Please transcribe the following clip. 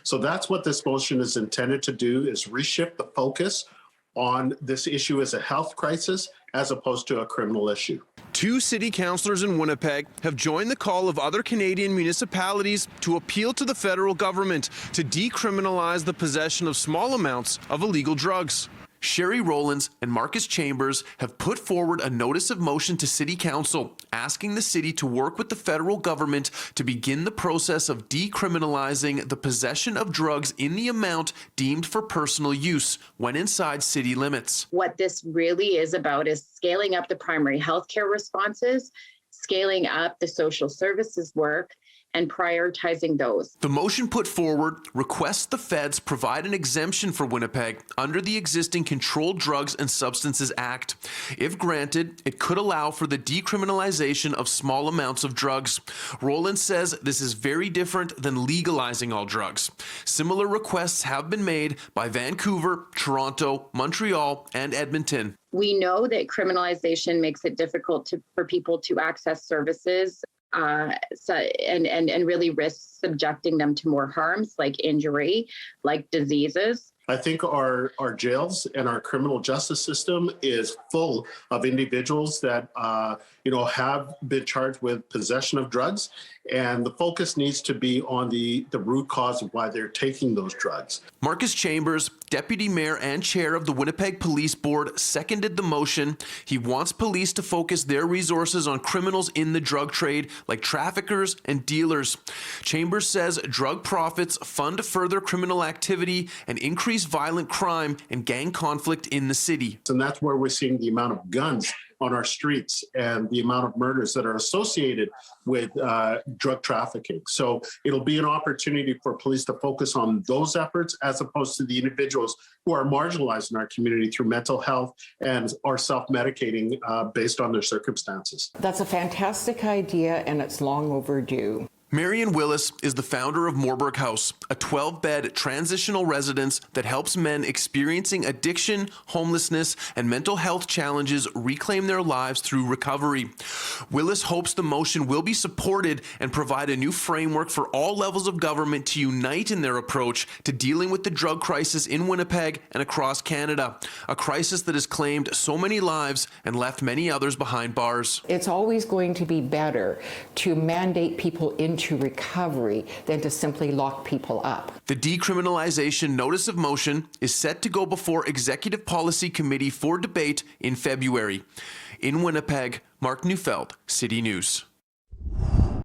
So that's what this motion is intended to do, is reshift the focus on this issue as a health crisis as opposed to a criminal issue. 2 city councillors in Winnipeg have joined the call of other Canadian municipalities to appeal to the federal government to decriminalize the possession of small amounts of illegal drugs. Sherry Rowlands and Marcus Chambers have put forward a notice of motion to City Council asking the city to work with the federal government to begin the process of decriminalizing the possession of drugs in the amount deemed for personal use when inside city limits. What this really is about is scaling up the primary healthcare responses, scaling up the social services work, and prioritizing those. The motion put forward requests the feds provide an exemption for Winnipeg under the existing Controlled Drugs and Substances Act. If granted, it could allow for the decriminalization of small amounts of drugs. Rowland says this is very different than legalizing all drugs. Similar requests have been made by Vancouver, Toronto, Montreal, and Edmonton. We know that criminalization makes it difficult for people to access services and really risks subjecting them to more harms like injury, like diseases. I think our jails and our criminal justice system is full of individuals that have been charged with possession of drugs, and the focus needs to be on the root cause of why they're taking those drugs. Marcus Chambers, Deputy Mayor and Chair of the Winnipeg Police Board, seconded the motion. He wants police to focus their resources on criminals in the drug trade, like traffickers and dealers. Chambers says drug profits fund further criminal activity and increase violent crime and gang conflict in the city. And that's where we're seeing the amount of guns on our streets and the amount of murders that are associated with drug trafficking. So it'll be an opportunity for police to focus on those efforts as opposed to the individuals who are marginalized in our community through mental health and are self-medicating based on their circumstances. That's a fantastic idea, and it's long overdue. Marion Willis is the founder of Moorburg House, a 12-bed transitional residence that helps men experiencing addiction, homelessness, and mental health challenges reclaim their lives through recovery. Willis hopes the motion will be supported and provide a new framework for all levels of government to unite in their approach to dealing with the drug crisis in Winnipeg and across Canada, a crisis that has claimed so many lives and left many others behind bars. It's always going to be better to mandate people into recovery than to simply lock people up. The decriminalization notice of motion is set to go before Executive Policy Committee for debate in February. In Winnipeg, Mark Neufeld, City News.